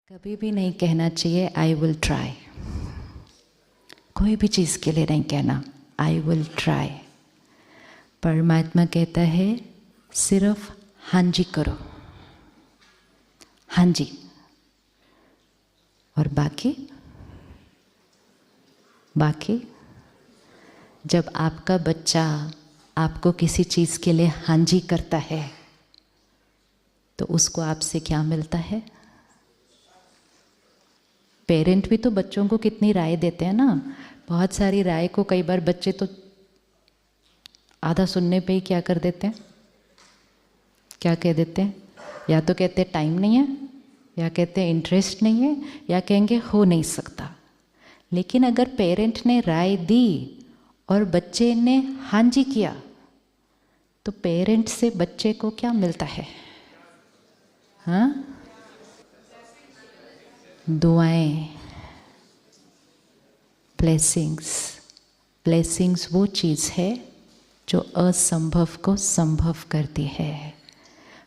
कभी भी नहीं कहना चाहिए आई विल ट्राई। कोई भी चीज़ के लिए नहीं कहना आई विल ट्राई। परमात्मा कहता है सिर्फ हाँ जी करो, हाँ जी, और बाकी जब आपका बच्चा आपको किसी चीज़ के लिए हाँ जी करता है तो उसको आपसे क्या मिलता है? पेरेंट भी तो बच्चों को कितनी राय देते हैं ना। बहुत सारी राय को कई बार बच्चे तो आधा सुनने पे ही क्या कर देते हैं, क्या कह देते हैं? या तो कहते हैं टाइम नहीं है, या कहते हैं इंटरेस्ट नहीं है, या कहेंगे हो नहीं सकता। लेकिन अगर पेरेंट ने राय दी और बच्चे ने हाँ जी किया तो पेरेंट से बच्चे को क्या मिलता है? हाँ, दुआएं, ब्लेसिंग्स। ब्लेसिंग्स वो चीज़ है जो असंभव को संभव करती है।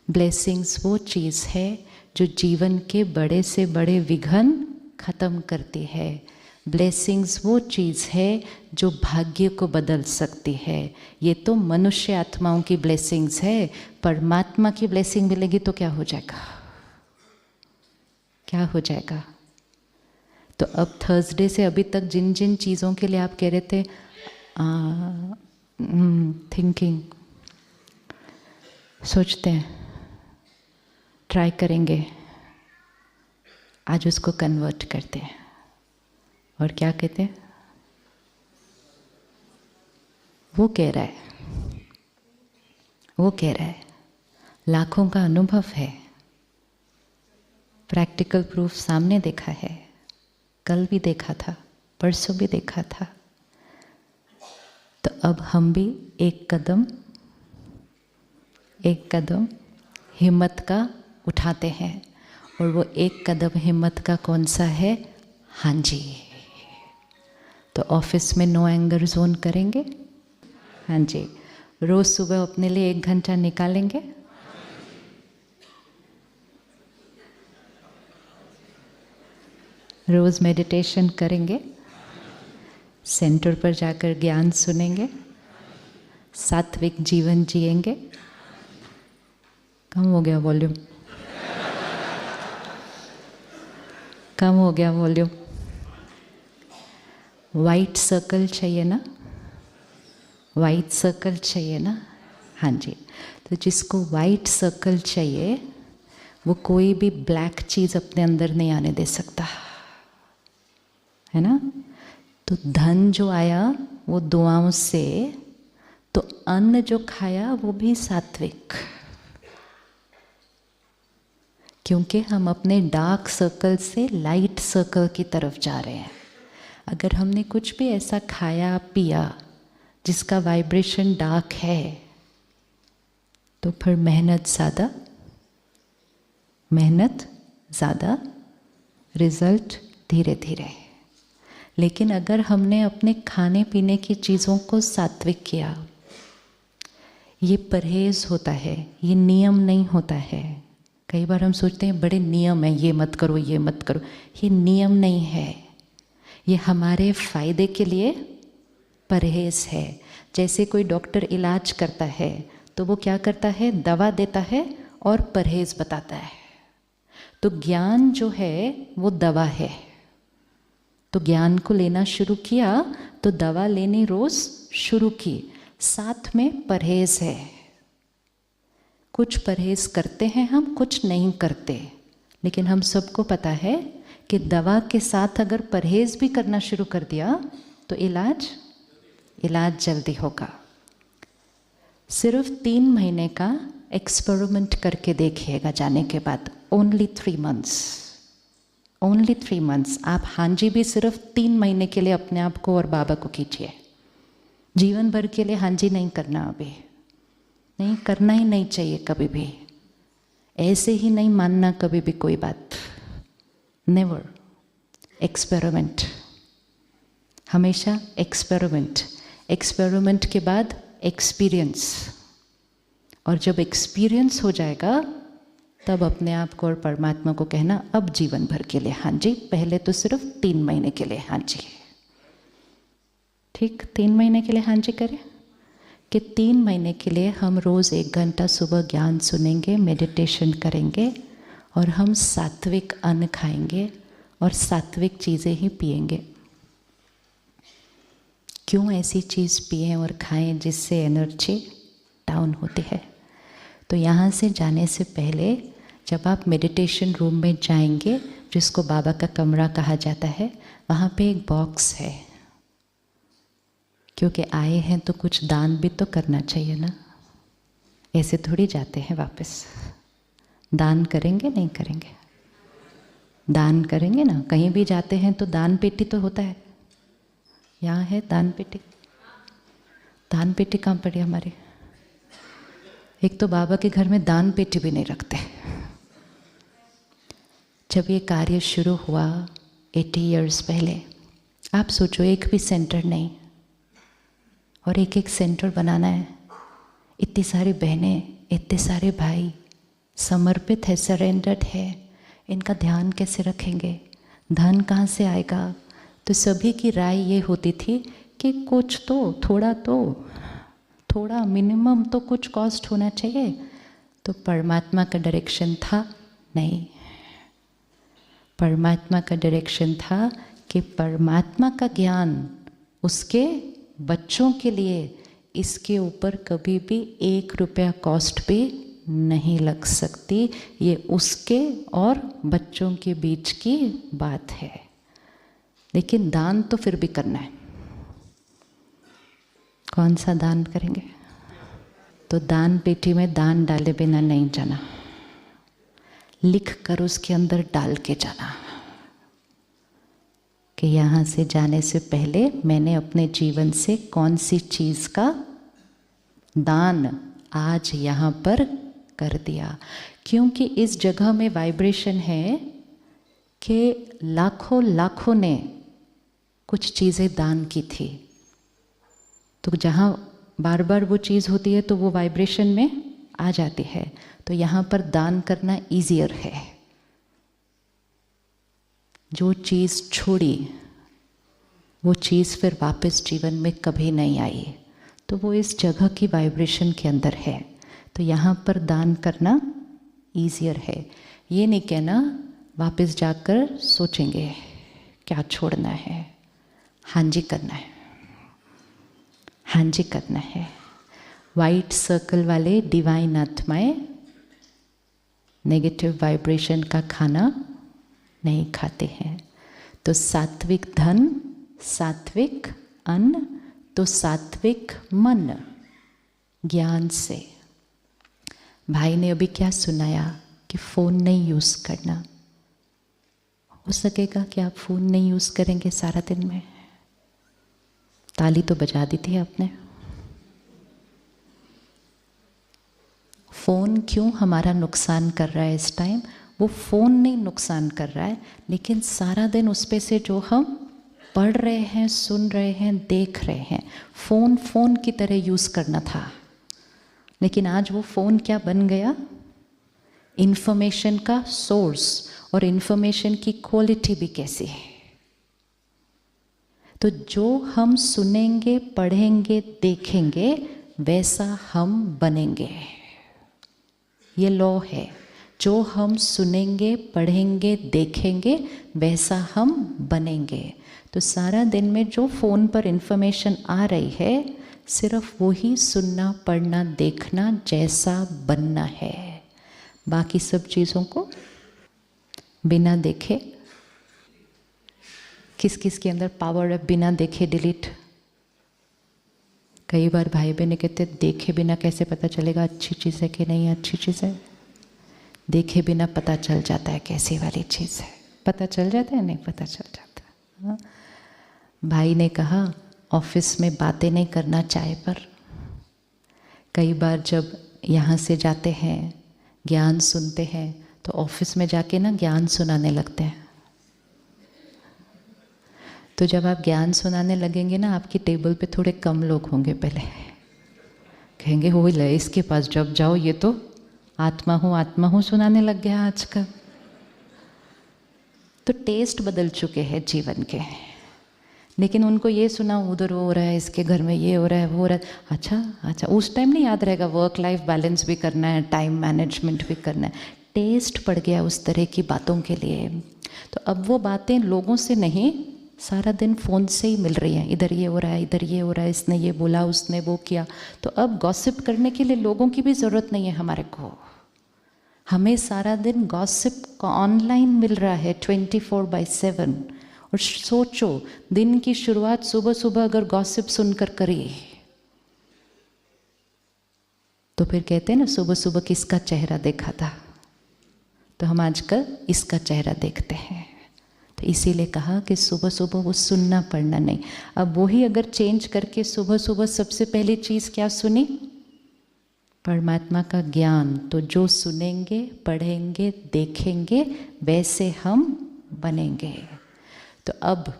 ब्लेसिंग्स वो चीज़ है जो जीवन के बड़े से बड़े विघ्न खत्म करती है। ब्लेसिंग्स वो चीज़ है जो भाग्य को बदल सकती है। ये तो मनुष्य आत्माओं की ब्लेसिंग्स है। परमात्मा की ब्लेसिंग मिलेगी तो क्या हो जाएगा? क्या हो जाएगा? तो अब थर्सडे से अभी तक जिन जिन चीज़ों के लिए आप कह रहे थे थिंकिंग, सोचते हैं, ट्राई करेंगे, आज उसको कन्वर्ट करते हैं और क्या कहते हैं? वो कह रहा है, लाखों का अनुभव है, प्रैक्टिकल प्रूफ सामने देखा है, कल भी देखा था, परसों भी देखा था। तो अब हम भी एक कदम हिम्मत का उठाते हैं, और वो एक कदम हिम्मत का कौन सा है? हाँ जी। तो ऑफिस में नो एंगर जोन करेंगे? हाँ जी। रोज़ सुबह अपने लिए 1 घंटा निकालेंगे? रोज़ मेडिटेशन करेंगे? सेंटर पर जाकर ज्ञान सुनेंगे? सात्विक जीवन जिएंगे? कम हो गया वॉल्यूम, कम हो गया वॉल्यूम। वाइट सर्कल चाहिए ना? वाइट सर्कल चाहिए ना? हाँ जी। तो जिसको वाइट सर्कल चाहिए वो कोई भी ब्लैक चीज़ अपने अंदर नहीं आने दे सकता, है ना? तो धन जो आया वो दुआओं से, तो अन्न जो खाया वो भी सात्विक, क्योंकि हम अपने डार्क सर्कल से लाइट सर्कल की तरफ जा रहे हैं। अगर हमने कुछ भी ऐसा खाया पिया जिसका वाइब्रेशन डार्क है तो फिर मेहनत ज़्यादा, रिजल्ट धीरे धीरे। लेकिन अगर हमने अपने खाने पीने की चीज़ों को सात्विक किया, ये परहेज़ होता है, ये नियम नहीं होता है। कई बार हम सोचते हैं बड़े नियम है, ये मत करो, ये मत करो। ये नियम नहीं है, ये हमारे फ़ायदे के लिए परहेज़ है। जैसे कोई डॉक्टर इलाज करता है तो वो क्या करता है? दवा देता है और परहेज़ बताता है। तो ज्ञान जो है वो दवा है। तो ज्ञान को लेना शुरू किया तो दवा लेनी रोज़ शुरू की, साथ में परहेज़ है। कुछ परहेज़ करते हैं हम, कुछ नहीं करते। लेकिन हम सबको पता है कि दवा के साथ अगर परहेज़ भी करना शुरू कर दिया तो इलाज जल्दी होगा। सिर्फ 3 महीने का एक्सपेरिमेंट करके देखिएगा जाने के बाद। Only 3 months. आप हाँ जी भी सिर्फ 3 महीने के लिए अपने आप को और बाबा को कीजिए। जीवन भर के लिए हाँ जी नहीं करना, अभी नहीं करना ही नहीं चाहिए कभी भी। ऐसे ही नहीं मानना कभी भी कोई बात, नेवर। एक्सपेरिमेंट, हमेशा एक्सपेरिमेंट के बाद एक्सपीरियंस, और जब एक्सपीरियंस हो जाएगा तब अपने आप को और परमात्मा को कहना अब जीवन भर के लिए हाँ जी, पहले तो सिर्फ 3 महीने के लिए हाँ जी। ठीक, 3 महीने के लिए हाँ जी करें कि 3 महीने के लिए हम रोज़ 1 घंटा सुबह ज्ञान सुनेंगे, मेडिटेशन करेंगे और हम सात्विक अन्न खाएंगे और सात्विक चीज़ें ही पिएंगे। क्यों ऐसी चीज़ पिएं और खाएं जिससे एनर्जी डाउन होती है? तो यहाँ से जाने से पहले जब आप मेडिटेशन रूम में जाएंगे, जिसको बाबा का कमरा कहा जाता है, वहाँ पे एक बॉक्स है, क्योंकि आए हैं तो कुछ दान भी तो करना चाहिए ना, ऐसे थोड़ी जाते हैं वापस। दान करेंगे नहीं करेंगे? दान करेंगे ना, कहीं भी जाते हैं तो दान पेटी तो होता है। यहाँ है दान पेटी? दान पेटी कहाँ पड़ी हमारी? एक तो बाबा के घर में दान पेटी भी नहीं रखते। जब ये कार्य शुरू हुआ 80 इयर्स पहले, आप सोचो एक भी सेंटर नहीं और एक एक सेंटर बनाना है। इतनी सारी बहनें, इतने सारे भाई समर्पित है, सरेंडर्ड है, इनका ध्यान कैसे रखेंगे? धन कहाँ से आएगा? तो सभी की राय ये होती थी कि कुछ तो थोड़ा मिनिमम तो कुछ कॉस्ट होना चाहिए। तो परमात्मा का डायरेक्शन था नहीं, परमात्मा का डायरेक्शन था कि परमात्मा का ज्ञान उसके बच्चों के लिए, इसके ऊपर कभी भी 1 रुपया कॉस्ट भी नहीं लग सकती। ये उसके और बच्चों के बीच की बात है। लेकिन दान तो फिर भी करना है। कौन सा दान करेंगे? तो दान पेटी में दान डाले बिना नहीं जाना, लिख कर उसके अंदर डाल के जाना कि यहाँ से जाने से पहले मैंने अपने जीवन से कौन सी चीज़ का दान आज यहाँ पर कर दिया। क्योंकि इस जगह में वाइब्रेशन है कि लाखों ने कुछ चीज़ें दान की थी। तो जहाँ बार बार वो चीज़ होती है तो वो वाइब्रेशन में आ जाती है। तो यहाँ पर दान करना ईजियर है। जो चीज़ छोड़ी वो चीज़ फिर वापस जीवन में कभी नहीं आई, तो वो इस जगह की वाइब्रेशन के अंदर है। तो यहाँ पर दान करना ईजियर है। ये नहीं कहना वापस जाकर सोचेंगे क्या छोड़ना है। हाँ जी करना है, हाँ जी करना है। वाइट सर्कल वाले डिवाइन आत्माएं नेगेटिव वाइब्रेशन का खाना नहीं खाते हैं। तो सात्विक धन, सात्विक अन्न, तो सात्विक मन ज्ञान से। भाई ने अभी क्या सुनाया कि फ़ोन नहीं यूज़ करना। हो सकेगा कि आप फ़ोन नहीं यूज़ करेंगे सारा दिन में? ताली तो बजा दी थी आपने। फ़ोन क्यों हमारा नुकसान कर रहा है इस टाइम? वो फ़ोन नहीं नुकसान कर रहा है, लेकिन सारा दिन उस पे से जो हम पढ़ रहे हैं, सुन रहे हैं, देख रहे हैं। फ़ोन की तरह यूज़ करना था, लेकिन आज वो फ़ोन क्या बन गया? इन्फॉर्मेशन का सोर्स, और इन्फॉर्मेशन की क्वालिटी भी कैसी है। तो जो हम सुनेंगे, पढ़ेंगे, देखेंगे, वैसा हम बनेंगे। ये लॉ है। जो हम सुनेंगे, पढ़ेंगे, देखेंगे, वैसा हम बनेंगे। तो सारा दिन में जो फ़ोन पर इन्फॉर्मेशन आ रही है, सिर्फ वही सुनना, पढ़ना, देखना, जैसा बनना है। बाकी सब चीज़ों को बिना देखे, किस किस के अंदर पावर है बिना देखे डिलीट? कई बार भाई बहन कहते देखे बिना कैसे पता चलेगा अच्छी चीज़ है कि नहीं अच्छी चीज़ है? देखे बिना पता चल जाता है कैसी वाली चीज़ है। पता चल जाता है? नहीं पता चल जाता। हाँ? भाई ने कहा ऑफिस में बातें नहीं करना चाय पर। कई बार जब यहाँ से जाते हैं, ज्ञान सुनते हैं, तो ऑफिस में जाके ना ज्ञान सुनाने लगते हैं। तो जब आप ज्ञान सुनाने लगेंगे ना, आपकी टेबल पे थोड़े कम लोग होंगे। पहले कहेंगे हो ले इसके पास जब जाओ ये तो आत्मा हूँ सुनाने लग गया आजकल। तो टेस्ट बदल चुके हैं जीवन के, लेकिन उनको ये सुना उधर हो रहा है, इसके घर में ये हो रहा है, वो हो रहा है। अच्छा, उस टाइम नहीं याद रहेगा, वर्क लाइफ बैलेंस भी करना है, टाइम मैनेजमेंट भी करना है। टेस्ट पड़ गया उस तरह की बातों के लिए। तो अब वो बातें लोगों से नहीं, सारा दिन फ़ोन से ही मिल रही हैं। इधर ये हो रहा है, इधर ये हो रहा है, इसने ये बोला, उसने वो किया। तो अब गॉसिप करने के लिए लोगों की भी ज़रूरत नहीं है हमारे को। हमें सारा दिन गॉसिप ऑनलाइन मिल रहा है 24/7। और सोचो, दिन की शुरुआत सुबह सुबह अगर गॉसिप सुनकर करिए तो फिर कहते हैं ना, सुबह सुबह किसका चेहरा देखा था। तो हम आजकल इसका चेहरा देखते हैं। तो इसीलिए कहा कि सुबह सुबह वो सुनना पढ़ना नहीं। अब वही अगर चेंज करके सुबह सुबह सबसे पहली चीज़ क्या सुनी, परमात्मा का ज्ञान। तो जो सुनेंगे, पढ़ेंगे, देखेंगे, वैसे हम बनेंगे। तो अब